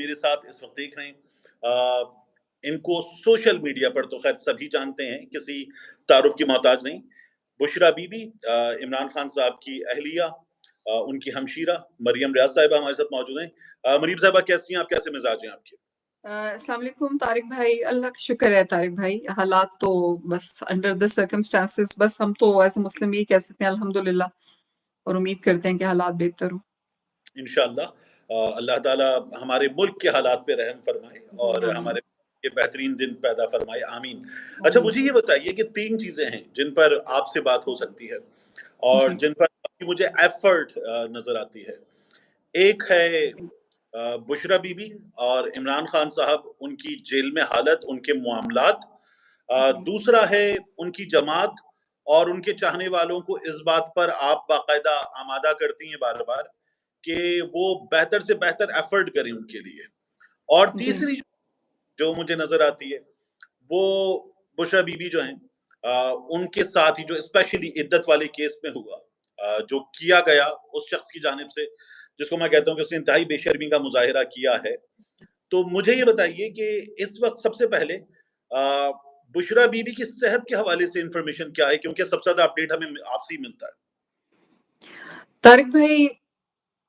میرے ساتھ اس وقت دیکھ رہے ہیں، ان کو سوشل میڈیا پر تو خیر سبھی جانتے ہیں، کسی تعارف کی محتاج نہیں، بشریٰ بی بی، عمران خان صاحب کی اہلیہ، ان کی ہمشیرہ مریم ریاض صاحبہ ہمارے ساتھ موجود ہیں۔ مریم صاحبہ کیسی ہیں آپ؟ کیسے مزاج ہیں آپ کے؟ السلام علیکم طارق بھائی، اللہ کا شکر ہے طارق بھائی، حالات تو بس انڈر دا سرکمسٹانسز، بس ہم تو ایسے مسلم یہ کہہ سکتے ہیں الحمدللہ، اور امید کرتے ہیں کہ حالات بہتر ہوں انشاءاللہ اللہ تعالیٰ ہمارے ملک کے حالات پہ رحم فرمائے اور آمین ہمارے یہ بہترین دن پیدا فرمائے، آمین۔ اچھا آمین مجھے یہ بتائیے کہ 3 چیزیں ہیں جن پر آپ سے بات ہو سکتی ہے اور جی جن پر مجھے ایفرٹ نظر آتی ہے۔ ایک ہے بشریٰ بی بی اور عمران خان صاحب، ان کی جیل میں حالت، ان کے معاملات۔ جی دوسرا ہے ان کی جماعت اور ان کے چاہنے والوں کو اس بات پر آپ باقاعدہ آمادہ کرتی ہیں بار بار کہ وہ بہتر سے بہتر ایفرٹ کریں ان کے لیے۔ اور جی تیسری جو مجھے نظر آتی ہے وہ بشریٰ بی بی جو ہیں، ان کے ساتھ ہی جو اسپیشلی عدت والے کیس میں ہوا، جو کیا گیا اس شخص کی جانب سے جس کو میں کہتا ہوں کہ اس نے انتہائی بے شرمی کا مظاہرہ کیا ہے۔ تو مجھے یہ بتائیے کہ اس وقت سب سے پہلے بشریٰ بی بی کی صحت کے حوالے سے انفارمیشن کیا ہے، کیونکہ سب سے زیادہ اپڈیٹ ہمیں آپ سے ہی ملتا ہے۔ طارق بھائی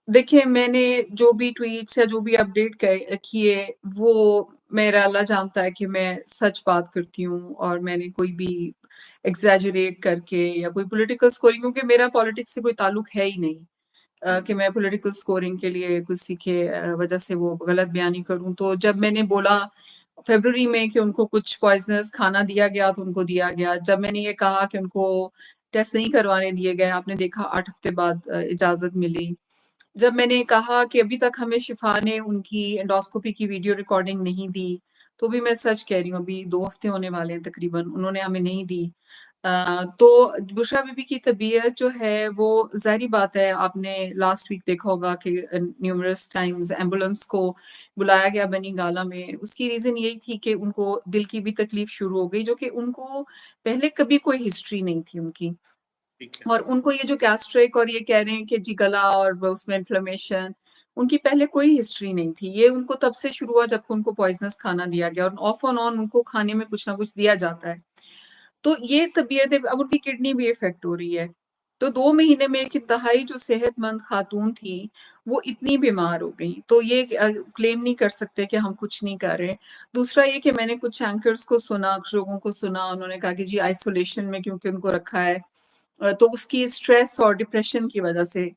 دیکھیں، میں نے جو بھی ٹویٹس یا جو بھی اپڈیٹ کیے وہ میرا اللہ جانتا ہے کہ میں سچ بات کرتی ہوں، اور میں نے کوئی بھی ایگزیجریٹ کر کے یا کوئی پولیٹیکل سکورنگ، کیونکہ میرا پالیٹکس سے کوئی تعلق ہے ہی نہیں کہ میں پولیٹیکل سکورنگ کے لیے کسی کے وجہ سے وہ غلط بیانی کروں۔ تو جب میں نے بولا فیبروری میں کہ ان کو کچھ پوائزنس کھانا دیا گیا تو ان کو دیا گیا، جب میں نے یہ کہا کہ ان کو ٹیسٹ نہیں کروانے دیے گئے، آپ نے دیکھا 8 ہفتے بعد اجازت ملی، جب میں نے کہا کہ ابھی تک ہمیں شفا نے ان کی انڈوسکوپی کی ویڈیو ریکارڈنگ نہیں دی، تو بھی میں سچ کہہ رہی ہوں، ابھی 2 ہفتے ہونے والے ہیں تقریباً، انہوں نے ہمیں نہیں دی۔ تو بشریٰ بی بی کی طبیعت جو ہے وہ ظاہری بات ہے، آپ نے لاسٹ ویک دیکھا ہوگا کہ نیومرس ٹائمز ایمبولینس کو بلایا گیا بنی گالا میں، اس کی ریزن یہی تھی کہ ان کو دل کی بھی تکلیف شروع ہو گئی، جو کہ ان کو پہلے کبھی کوئی ہسٹری نہیں تھی ان کی، ٹھیک ہے۔ اور ان کو یہ جو گیسٹرک اور یہ کہہ رہے ہیں کہ جی گلا اور اس میں انفلمیشن، ان کی پہلے کوئی ہسٹری نہیں تھی، یہ ان کو تب سے شروع ہوا جب ان کو پوائزنس کھانا دیا گیا، اور آف اینڈ آن ان کو کھانے میں کچھ نہ کچھ دیا جاتا ہے۔ تو یہ طبیعت اب ان کی کڈنی بھی افیکٹ ہو رہی ہے، تو 2 مہینے میں ایک انتہائی جو صحت مند خاتون تھی وہ اتنی بیمار ہو گئی، تو یہ کلیم نہیں کر سکتے کہ ہم کچھ نہیں کر رہے۔ دوسرا یہ کہ میں نے کچھ اینکرز کو سنا، کچھ لوگوں کو سنا، انہوں نے کہا کہ جی آئسولیشن میں کیونکہ ان کو رکھا ہے، تو اس کی اسٹریس اور ڈپریشن کی وجہ سے۔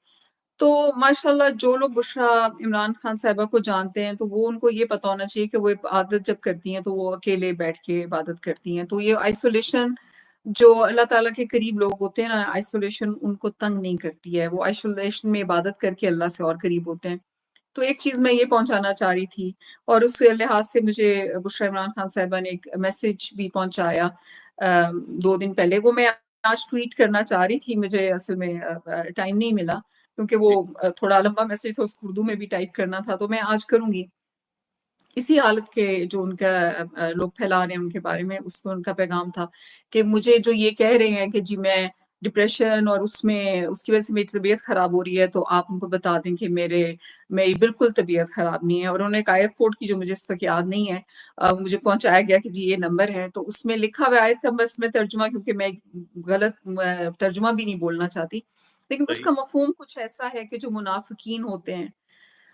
تو ماشاءاللہ جو لوگ بشریٰ عمران خان صاحبہ کو جانتے ہیں تو وہ ان کو یہ پتا ہونا چاہیے کہ وہ عبادت جب کرتی ہیں تو وہ اکیلے بیٹھ کے عبادت کرتی ہیں، تو یہ آئسولیشن جو اللہ تعالیٰ کے قریب لوگ ہوتے ہیں نا، آئسولیشن ان کو تنگ نہیں کرتی ہے، وہ آئسولیشن میں عبادت کر کے اللہ سے اور قریب ہوتے ہیں۔ تو ایک چیز میں یہ پہنچانا چاہ رہی تھی، اور اس لحاظ سے مجھے بشریٰ عمران خان صاحبہ نے ایک میسج بھی پہنچایا 2 دن پہلے، وہ میں آج ٹویٹ کرنا چاہ رہی تھی، مجھے اصل میں ٹائم نہیں ملا کیونکہ وہ تھوڑا لمبا میسج تھا، اس کو اردو میں بھی ٹائپ کرنا تھا، تو میں آج کروں گی۔ اسی حالت کے جو ان کا لوگ پھیلا رہے ہیں ان کے بارے میں، اس کو ان کا پیغام تھا کہ مجھے جو یہ کہہ رہے ہیں کہ جی میں ڈپریشن اور اس کی وجہ سے میری طبیعت خراب ہو رہی ہے، تو آپ ان کو بتا دیں کہ میری بالکل طبیعت خراب نہیں ہے، اور انہوں نے ایک آیت کوٹ کی جو مجھے اس تک یاد نہیں ہے، مجھے پہنچایا گیا کہ جی یہ نمبر ہے، تو اس میں لکھا ہوا آیت کا بس میں ترجمہ، کیونکہ میں غلط ترجمہ بھی نہیں بولنا چاہتی، لیکن اس صحیح۔ کا مفہوم کچھ ایسا ہے کہ جو منافقین ہوتے ہیں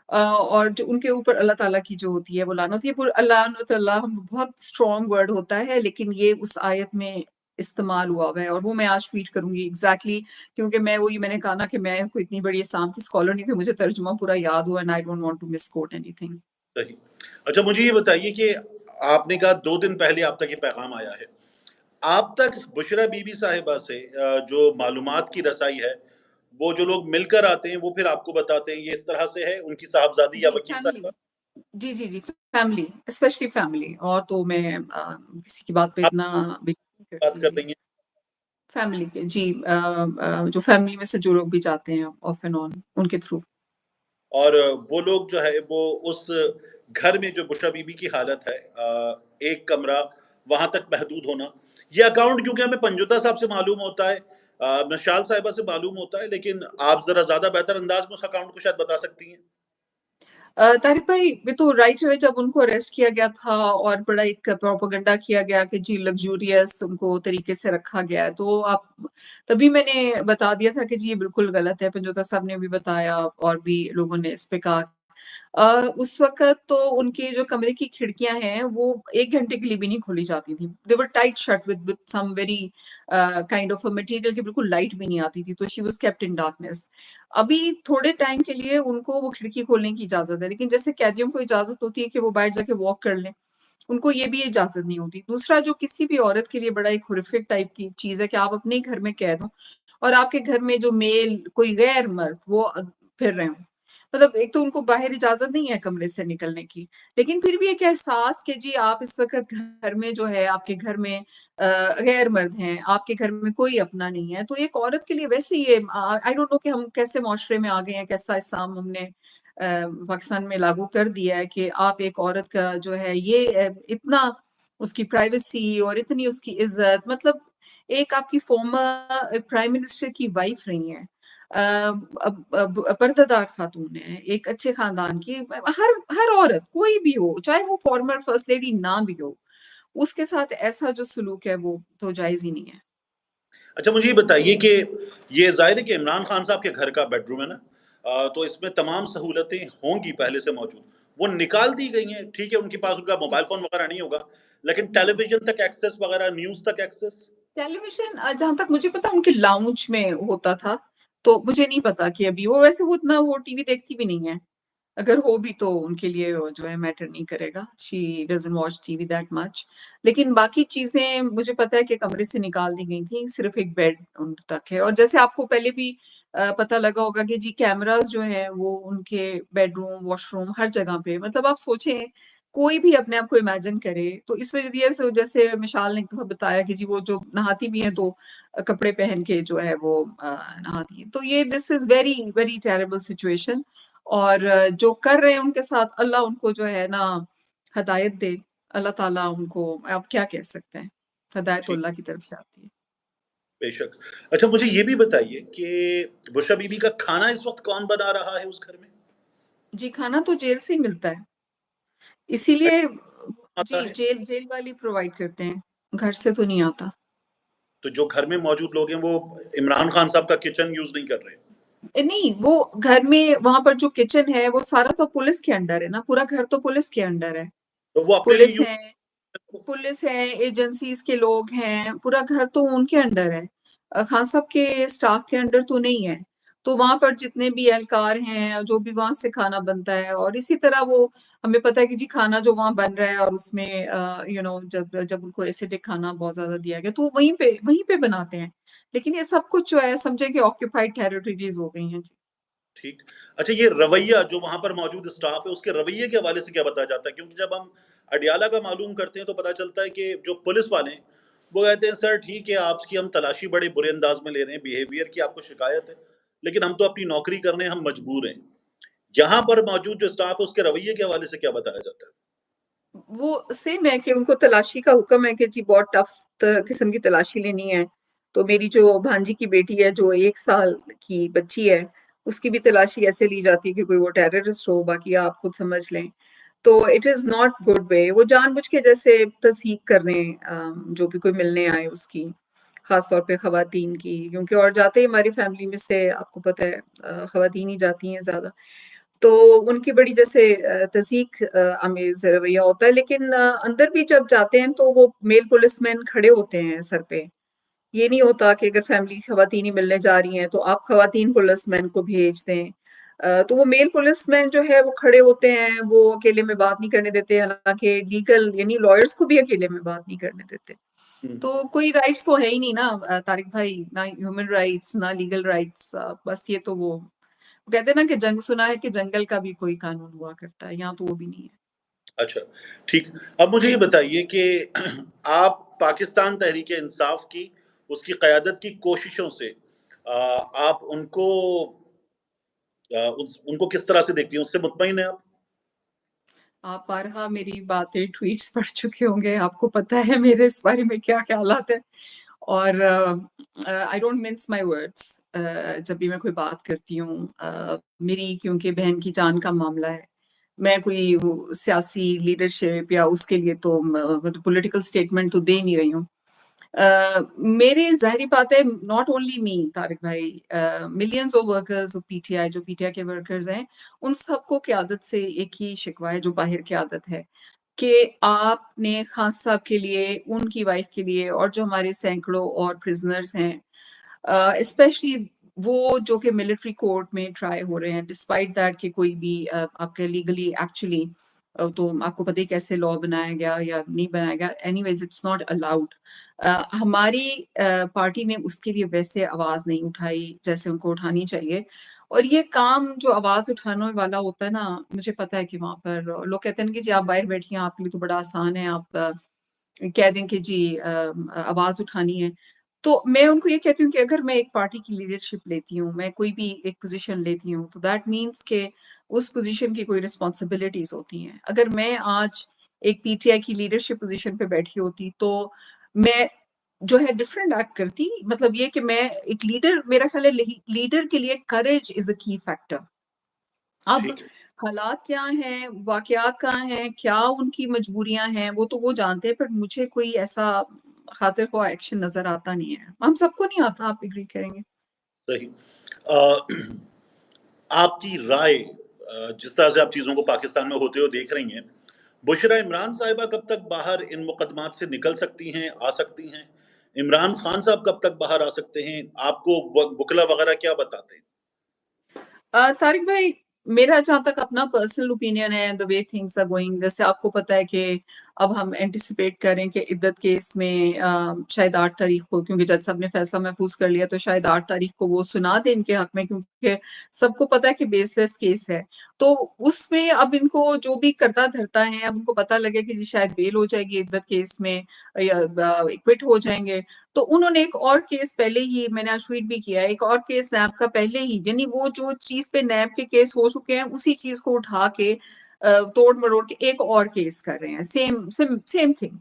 اور جو ان کے اوپر اللہ تعالیٰ کی جو ہوتی ہے وہ لعنت، یہ لعنت اللہ بہت اسٹرانگ ورڈ ہوتا ہے، لیکن یہ اس آیت میں استعمال ہوا ہوا ہے، اور وہ میں آج ٹویٹ کروں گی ایگزیکٹلی، کیونکہ میں نے کہا نا کہ میں کوئی اتنی بڑی اسلام کی اسکالر نہیں کہ مجھے ترجمہ پورا یاد ہوا، and I don't want to miss quote anything. صحیح۔ اچھا مجھے یہ بتائیے کہ آپ نے کہا 2 دن پہلے آپ تک یہ پیغام آیا ہے، آپ تک بشریٰ بی بی صاحبہ سے جو معلومات کی رسائی ہے، وہ جو لوگ مل کر آتے ہیں وہ پھر آپ کو بتاتے ہیں یہ اس طرح سے ہے، ان کی صاحبزادی یا جی وکیل فیملی، صاحبہ؟ جی فیملی، اسپیشلی فیملی، اور تو میں کسی کی بات پہ آپ اتنا بھی نہیں بات کرتی۔ کر جی رہی ہیں؟ فیملی کے، جی جو فیملی میں سے جو لوگ بھی جاتے ہیں آف اینڈ آن ان کے تھرو۔ اور وہ لوگ جو ہے وہ اس گھر میں جو بشریٰ بی بی کی حالت ہے، ایک کمرہ وہاں تک محدود ہونا، یہ اکاؤنٹ کیونکہ ہمیں پنجوتا صاحب سے معلوم ہوتا ہے، مشال صاحبہ سے معلوم ہوتا ہے، لیکن آپ ذرا زیادہ بہتر انداز میں اس اکاؤنٹ کو شاید بتا سکتی ہیں۔ तारिक भाई, ये तो राइट अवे जब उनको अरेस्ट किया गया था और बड़ा एक प्रोपेगेंडा किया गया कि जी लग्जूरियस उनको तरीके से रखा गया है, तो आप तभी मैंने बता दिया था कि जी ये बिल्कुल गलत है। पंजोता साहब ने भी बताया और भी लोगों ने इस पे कहा। उस वक़्त तो उनके जो कमरे की खिड़कियाँ हैं, वो 1 घंटे के लिए भी नहीं खोली जाती थी। They were tight shut with some very kind of a material कि बिल्कुल लाइट भी नहीं आती थी, तो she was kept in darkness. अभी थोड़े टाइम के लिए उनको वो खिड़की खोलने की इजाज़त है, लेकिन जैसे कैदियों को इजाज़त होती है कि वो बाहर जाके वॉक कर लें, उनको ये भी इजाज़त नहीं होती। दूसरा, जो किसी भी औरत के लिए बड़ा एक हॉरिफिक टाइप की चीज़ है कि आप अपने ही घर में कैद हों और आपके घर में जो मेल कोई गैर मर्द वो फिर रहे हों। मतलब एक तो उनको बाहर इजाज़त नहीं है कमरे से निकलने की, लेकिन फिर भी एक एहसास कि जी आप इस वक़्त घर में जो है, आपके घर में गैर मर्द हैं, आपके घर में कोई अपना नहीं है, तो एक औरत के लिए वैसे ही ये आई डोंट नो कि हम कैसे मुआशरे में आ गए हैं, कैसा इस्लाम हमने पाकिस्तान में लागू कर दिया है कि आप एक औरत का जो है ये इतना उसकी प्राइवेसी और इतनी उसकी इज़्ज़त, मतलब एक आपकी फॉर्मर प्राइम मिनिस्टर की वाइफ रही हैं। अब पर्दादार खातून है, एक अच्छे खानदान की, हर हर औरत कोई भी हो, चाहे वो फॉर्मर फर्स्ट लेडी ना भी हो, उसके साथ ऐसा जो सलूक है वो तो जायज़ ही नहीं है। अच्छा मुझे ये बताइए कि ये ज़ाहिर है कि इमरान खान साहब के घर का बेडरूम है ना, तो इसमें तमाम सहूलतें होंगी पहले से मौजूद, वो निकाल दी गई हैं, ठीक है उनके पास उनका जी। मोबाइल फ़ोन वगैरह नहीं होगा, लेकिन हुँ। टेलीविज़न तक एक्सेस वगैरह, न्यूज़ तक एक्सेस? टेलीविज़न जहाँ तक मुझे पता उनके लाउंज में होता था, तो मुझे नहीं पता कि अभी वो वैसे वो उतना वो टीवी देखती भी नहीं है। अगर हो भी तो उनके लिए वो जो है मैटर नहीं करेगा। She doesn't watch TV that much. लेकिन बाकी चीज़ें मुझे पता है कि कमरे से निकाल दी गई थी, सिर्फ़ एक बेड उन तक है और जैसे आपको पहले भी पता लगा होगा कि जी कैमराज़ जो हैं वो उनके बेडरूम, वॉशरूम हर जगह पे, मतलब आप सोचें कोई भी अपने आप को इमेजिन करे, तो इस वजह से जैसे मिशाल ने एक दफ़ा बताया कि जी वो जो नहाती भी हैं तो कपड़े पहन के जो है वो नहाती हैं। तो ये this is very, very terrible situation और जो कर रहे हैं उनके साथ अल्लाह उनको जो है ना हिदायत दे। अल्लाह ताला उनको आप क्या कह सकते हैं? हिदायत तो ठीक, अल्लाह की तरफ से आती है। बेशक। अच्छा मुझे ये भी बताइए कि बुशरा बीबी का खाना इस वक़्त कौन बना रहा है उस घर में? जी, खाना तो जेल से ही मिलता है। इसीलिए आता जी, है? जेल जेल वाले प्रोवाइड करते हैं, घर से तो नहीं आता। तो जो घर में मौजूद लोग हैं वो इमरान खान साहब का किचन यूज़ नहीं कर रहे? नहीं, वो घर में वहाँ पर जो किचन है वो सारा तो पुलिस के अंडर है ना, पूरा घर तो पुलिस के अंडर है। तो वो अपने लिए पुलिस यूज़ है को पुलिस है, एजेंसीज़ के लोग हैं, पूरा घर तो उनके अंडर है। खान साहब के स्टाफ के अंडर तो नहीं है। तो वहाँ पर जितने भी एहलकार हैं, जो भी वहाँ से खाना बनता है और इसी तरह वो हमें पता है कि जी खाना जो वहाँ बन रहा है और उसमें जब जब उनको एसिडिक खाना बहुत ज़्यादा दिया गया, तो वो वहीं पे बनाते हैं। लेकिन ये सब कुछ जो है समझे कि ऑक्यूपाइड टेरिटरीज़ हो गई हैं। जी। ठीक। अच्छा ये रवैया जो वहाँ पर मौजूद स्टाफ़ है, उसके रवैये के हवाले से क्या बताया जाता है? क्योंकि जब हम अडयाला का मालूम करते हैं, तो पता चलता है कि जो पुलिस वाले हैं, वो कहते हैं, "सर ठीक है, आपकी हम तलाशी बड़े बुरे अंदाज़ में ले रहे हैं, बिहेवियर की आपको शिकायत है, लेकिन हम तो अपनी नौकरी करने हम मजबूर हैं।" यहाँ पर मौजूद जो स्टाफ़ है, उसके रवैये के हवाले से क्या बताया जाता है? वो सेम है कि उनको तलाशी का हुक्म है कि जी बहुत टफ किस्म की तलाशी लेनी है। तो मेरी जो भांजी की बेटी है जो 1 साल की बच्ची है, उसकी भी तलाशी ऐसे ली जाती है कि कोई वो टेररिस्ट हो, बाकी आप खुद समझ लें। तो it is not good way, वो जानबूझ के जैसे तज़हीक कर रहे हैं जो भी कोई मिलने आए उसकी, ख़ास तौर पे ख़वातीन की, क्योंकि और जाते ही हमारी फैमिली में से आपको पता है ख़वातीन ही जाती हैं ज़्यादा। तो उनकी बड़ी जैसे तज़हीक आमेज़ रवैया होता है, लेकिन अंदर भी जब जाते हैं तो वो मेल पुलिसमैन खड़े होते हैं सर पे। ये नहीं होता कि अगर फैमिली की ख़वातीन ही मिलने जा रही हैं तो आप ख़वातीन पुलिसमैन को भेज दें। तो वो मेल पुलिसमैन जो है वो खड़े होते हैं, वो अकेले में बात नहीं करने देते, हालाँकि लीगल यानी लॉयर्स को भी अकेले में बात नहीं करने देते। हुँ। तो कोई राइट्स तो है ही नहीं ना तारिक भाई, ना ह्यूमन राइट्स, ना लीगल राइट्स, बस ये तो वो कहते हैं ना कि जंग सुना है कि जंगल का भी कोई कानून हुआ करता है, यहाँ तो वो भी नहीं है। अच्छा, ठीक। अब मुझे ये बताइए कि आप पाकिस्तान तहरीक-ए-इंसाफ की, उसकी क़यादत की कोशिशों से आप उनको उनको किस तरह से देखती हैं? उससे मुतमईन हैं आप? आप बारहा मेरी बातें, ट्वीट्स पढ़ चुके होंगे, आपको पता है मेरे इस बारे में क्या ख़्यालात हैं और I don't mince my words जब भी मैं कोई बात करती हूँ मेरी क्योंकि बहन की जान का मामला है, मैं कोई वो सियासी लीडरशिप या उसके लिए तो मतलब पॉलिटिकल स्टेटमेंट तो दे नहीं रही हूँ। मेरे ज़ाहिर बात है नॉट ओनली मी तारिक भाई, millions of workers of PTI जो पीटीआई के वर्कर्स हैं, उन सबको क़यादत से एक ही शिकवा है जो बाहर क़यादत है कि आपने खान साहब के लिए, उनकी वाइफ के लिए और जो हमारे सैकड़ों और प्रिजनर्स हैं, स्पेशली वो जो कि मिलिट्री कोर्ट में ट्राई हो रहे हैं डिस्पाइट दैट कि कोई भी आपके लीगली एक्चुअली तो आपको पता ही कैसे लॉ बनाया गया या नहीं बनाया गया, एनीवेज इट्स नॉट अलाउड। हमारी पार्टी ने उसके लिए वैसे आवाज नहीं उठाई जैसे उनको उठानी चाहिए। और ये काम जो आवाज उठाने वाला होता है ना, मुझे पता है कि वहां पर लोग कहते हैं कि जी आप बाहर बैठिए, आपके लिए तो बड़ा आसान है, आप कह दें कि जी आवाज उठानी है। तो मैं उनको ये कहती हूँ कि अगर मैं एक पार्टी की लीडरशिप लेती हूँ, मैं कोई भी एक पोजीशन लेती हूँ, तो दैट मीन्स के उस पोजीशन की कोई रिस्पॉन्सिबिलिटीज होती हैं। अगर मैं आज एक पीटीआई की लीडरशिप पोजीशन पे बैठी होती तो मैं जो है डिफरेंट एक्ट करती। मतलब ये कि मैं एक लीडर, मेरा ख्याल है लीडर के लिए करेज इज अ की फैक्टर। अब ठीक है। हालात क्या हैं, वाक़यात कहाँ हैं, क्या उनकी मजबूरियाँ हैं, वो तो वो जानते हैं, पर मुझे कोई ऐसा खातिर ख्वाह एक्शन नज़र आता नहीं है। हम सबको नहीं आता, आप एग्री करेंगे? सही। आपकी राय, जिस तरह से आप चीज़ों को पाकिस्तान में होते हुए देख रही हैं, बुशरा इमरान साहिबा कब तक बाहर इन मुकदमात से निकल सकती हैं, आ सकती हैं? इमरान खान साहब कब तक बाहर आ सकते हैं? आपको वकला वगैरह क्या बताते हैं? तारिक भाई, मेरा जहाँ तक अपना पर्सनल ओपिनियन है, the way things are going, जैसे आपको पता है कि अब हम एंटिसिपेट करें कि इद्दत केस में शायद 8 तारीख को, क्योंकि जज साहब ने फैसला महफूज कर लिया, तो शायद 8 तारीख को वो सुना दें इनके हक में, क्योंकि सबको पता है कि बेसलेस केस है। तो उसमें अब इनको जो भी करता धरता है, अब उनको पता लगे कि जी शायद बेल हो जाएगी इद्दत केस में या एक्विट हो जाएंगे। तो उन्होंने एक और केस पहले ही, मैंने आज ट्वीट भी किया है, एक और केस नैब का पहले ही, यानी वो जो चीज पे नैब के केस हो चुके हैं उसी चीज को उठा के तोड़ मरोड़ के एक और केस कर रहे हैं, सेम सेम सेम थिंग।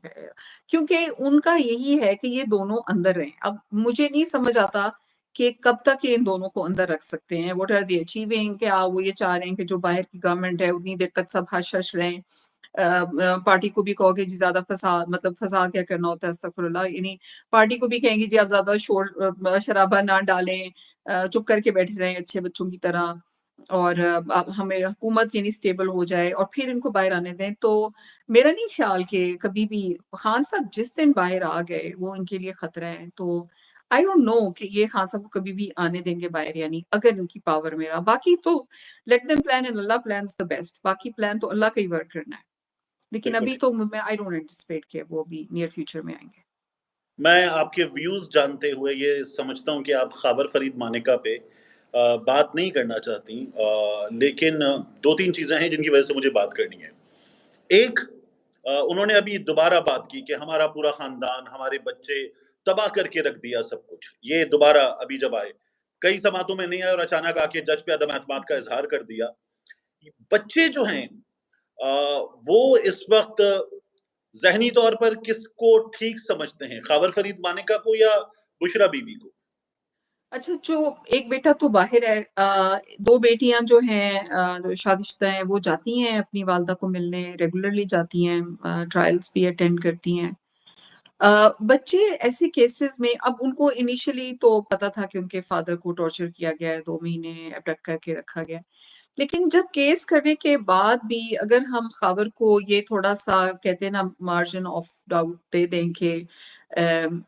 क्योंकि उनका यही है कि ये दोनों अंदर रहें। अब मुझे नहीं समझ आता कि कब तक ये इन दोनों को अंदर रख सकते हैं। What are they achieving? क्या वो ये चाह रहे हैं कि जो बाहर की गवर्नमेंट है उतनी देर तक सब हश हश रहें? पार्टी को भी कहोगे जी ज्यादा फसाद, मतलब फसाद क्या करना होता है, अस्तगफुरुल्लाह, यानी पार्टी को भी कहेंगे जी आप ज्यादा शोर शराबा ना डालें, चुप करके बैठे रहें अच्छे बच्चों की तरह, और अब हमें हुकूमत यानी स्टेबल हो जाए और फिर इनको बाहर आने दें। तो मेरा नहीं ख्याल कि कभी भी खान साहब जिस दिन बाहर आ गए वो इनके लिए खतरा है। तो आई डोंट नो कि ये खान साहब को कभी भी आने देंगे बाहर, यानी अगर इनकी पावर में रहा। बाकी तो let them plan and Allah plans the best. बाकी प्लान तो अल्लाह का ही वर्क करना है। लेकिन बिल्कुल अभी ठीक। तो मैं आई डोंट एंटिसिपेट कि वो भी नियर फ्यूचर में आएँगे। मैं आपके व्यूज़ जानते हुए ये समझता हूँ कि आप ख़ाबर फ़रीद मानेका पे बात नहीं करना चाहतीं, लेकिन 2-3 चीज़ें हैं जिनकी वज़ह से मुझे बात करनी है। एक, उन्होंने अभी दोबारा बात की कि हमारा पूरा ख़ानदान, हमारे बच्चे तबाह करके रख दिया सब कुछ। ये दोबारा अभी जब आए, कई समातों में नहीं आए और अचानक आके जज पे अदम एतमाद का इज़हार कर दिया। बच्चे जो हैं, वो इस वक़्त ज़हनी तौर पर किसको ठीक समझते हैं? ख़ाबर फ़रीद मानेका को या बुशरा बीबी को? अच्छा, जो एक बेटा तो बाहिर है, 2 बेटियाँ जो हैं जो शादीशुदा हैं वो जाती हैं अपनी वालिदा को मिलने, रेगुलरली जाती हैं, ट्रायल्स भी अटेंड करती हैं। बच्चे ऐसे केसेस में अब उनको इनिशियली तो पता था कि उनके फादर को टॉर्चर किया गया है, 2 महीने अबडक्ट करके रखा गया है। लेकिन जब केस करने के बाद भी अगर हम ख़ाबर को ये थोड़ा-सा कहते हैं ना मार्जिन ऑफ डाउट दे दें कि अम,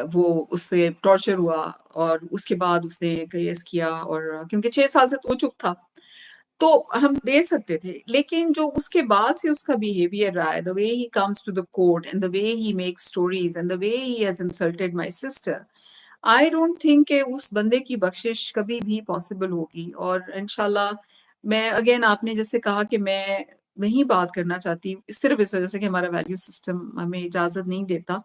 वो उससे टॉर्चर हुआ और उसके बाद उसने केस किया, और क्योंकि 6 साल से तो वो चुप था, तो हम दे सकते थे। लेकिन जो उसके बाद से उसका बिहेवियर रहा है, the way he comes to the court and the way he makes stories and the way he has insulted my sister, I don't think कि उस बंदे की बख्शिश कभी भी पॉसिबल होगी। और इंशाल्लाह, मैं अगेन आपने जैसे कहा कि मैं नहीं बात करना चाहती सिर्फ़ इस वज़ह से कि हमारा वैल्यू सिस्टम हमें इजाज़त नहीं देता।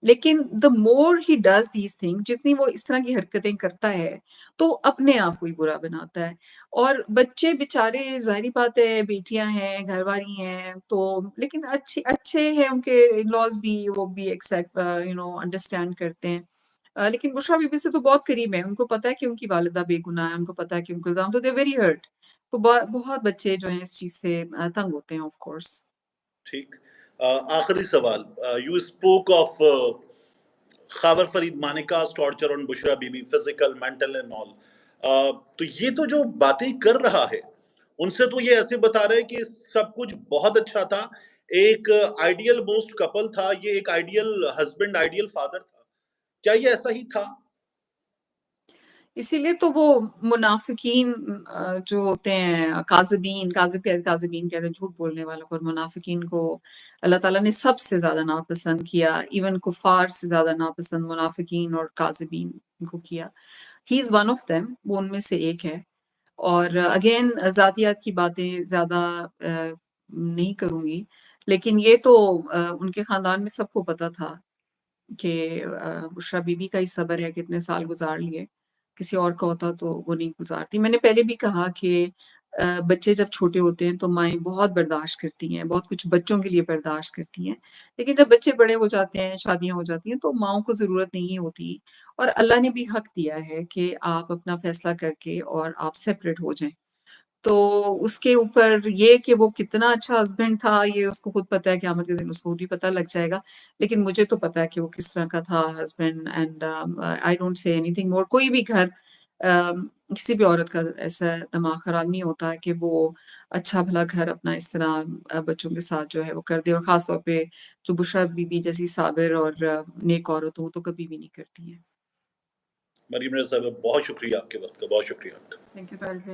लेकिन the more he does these thing, जितनी वो इस तरह की हरकतें करता है, तो अपने आप को ही बुरा बनाता है। और बच्चे बेचारे, ज़ाहिर-सी बात है, बेटियाँ हैं, घरवाली हैं, तो लेकिन अच्छे अच्छे हैं, उनके इन-लॉज़ भी, वो भी एक्सेप्ट अंडरस्टैंड करते हैं। लेकिन बुशरा बीबी से तो बहुत करीब हैं, उनको पता है कि उनकी वालिदा बेगुनाह है, उनको पता है कि उनको इल्ज़ाम, तो दे आर वेरी हर्ट। तो बहुत बच्चे जो हैं इस चीज़ से तंग होते हैं ऑफ कोर्स। ठीक। आखिरी सवाल, you spoke of Khawar Farid मानिका's torture on Bushra Bibi, physical, mental and all. तो ये तो जो बातें कर रहा है, उनसे तो ये ऐसे बता रहे हैं कि सब कुछ बहुत अच्छा था, एक आइडियल मोस्ट कपल था, ये एक आइडियल हस्बैंड, आइडियल फादर था। क्या ये ऐसा ही था? इसीलिए तो वो मुनाफ़िकीन जो होते हैं काज़िबीन काज़िबीन कहते हैं झूठ बोलने वालों को, और मुनाफ़िकीन को अल्लाह ताला ने सबसे ज़्यादा नापसंद किया। इवन कुफ़ार से ज़्यादा नापसंद मुनाफ़िकीन और काज़िबीन को किया। He is one of them, वो उनमें से एक है। और अगेन ज़ातियात की बातें ज़्यादा नहीं करूँगी, लेकिन ये तो उनके ख़ानदान में सबको पता था कि बुशरा बीबी का ही सब्र है कि इतने साल गुज़ार लिए, किसी और का होता तो वो नहीं गुज़ारती। मैंने पहले भी कहा कि बच्चे जब छोटे होते हैं तो माएँ बहुत बर्दाश्त करती हैं, बहुत कुछ बच्चों के लिए बर्दाश्त करती हैं। लेकिन जब बच्चे बड़े हो जाते हैं, शादियाँ हो जाती हैं, तो माँओं को ज़रूरत नहीं होती, और अल्लाह ने भी हक़ दिया है कि आप अपना फ़ैसला करके और आप सेपरेट हो जाएँ। तो उसके ऊपर ये कि वो कितना अच्छा हस्बैंड था, ये उसको खुद पता है, क़यामत के दिन उसको खुद ही पता लग जाएगा। लेकिन मुझे तो पता है कि वो किस तरह का था husband, and I don't say anything more. कोई भी घर किसी भी औरत का ऐसा दिमाग खराब नहीं होता है कि वो अच्छा-भला घर अपना इस तरह बच्चों के साथ जो है वो कर दे, और ख़ास तौर पे जो बुशरा बीबी जैसी साबिर और नेक औरत हो, वो तो कभी भी नहीं करती हैं। मरीम रज़ा साहब, बहुत शुक्रिया आपके वक़्त का, बहुत शुक्रिया आपका। थैंक यू तारिक भाई।